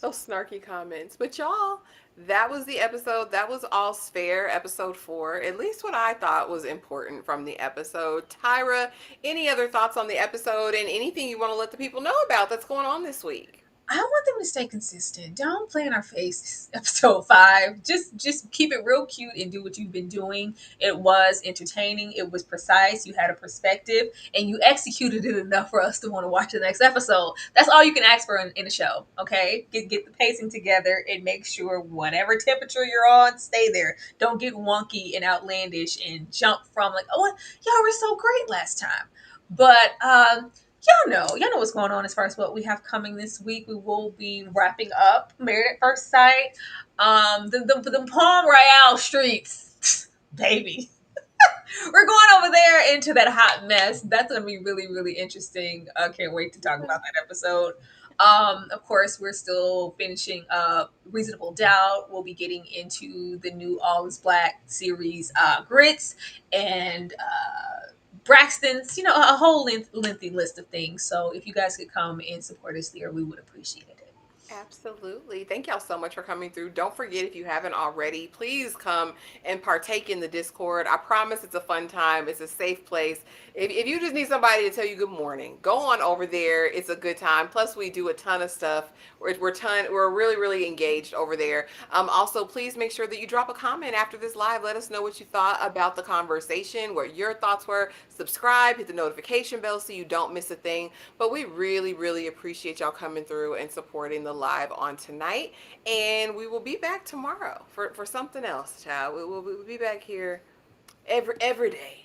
those snarky comments. But y'all, that was the episode. That was All's Fair, episode 4. At least what I thought was important from the episode. Tyra, any other thoughts on the episode and anything you want to let the people know about that's going on this week? I want them to stay consistent. Don't play in our face. Episode 5. Just keep it real cute and do what you've been doing. It was entertaining. It was precise. You had a perspective, and you executed it enough for us to want to watch the next episode. That's all you can ask for in a show. Okay, get the pacing together and make sure whatever temperature you're on, stay there. Don't get wonky and outlandish and jump from like, oh, y'all were so great last time. But y'all know what's going on as far as what we have coming this week. We will be wrapping up Married at First Sight. The Palm Royale streets, baby. We're going over there into that hot mess. That's gonna be really, really interesting. Can't wait to talk about that episode. Of course, we're still finishing up Reasonable Doubt. We'll be getting into the new All Is Black series, Grits, and Braxton's, a whole lengthy list of things. So if you guys could come and support us there, we would appreciate it. Absolutely. Thank y'all so much for coming through. Don't forget, if you haven't already, please come and partake in the Discord. I promise it's a fun time. It's a safe place. If you just need somebody to tell you good morning, go on over there. It's a good time. Plus, we do a ton of stuff. We're really, really engaged over there. Also, please make sure that you drop a comment after this live. Let us know what you thought about the conversation, what your thoughts were. Subscribe, hit the notification bell so you don't miss a thing. But we really, really appreciate y'all coming through and supporting the live on tonight. And we will be back tomorrow for something else, child. We'll be back here every day.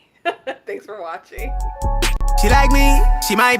Thanks for watching. She like me, she might be.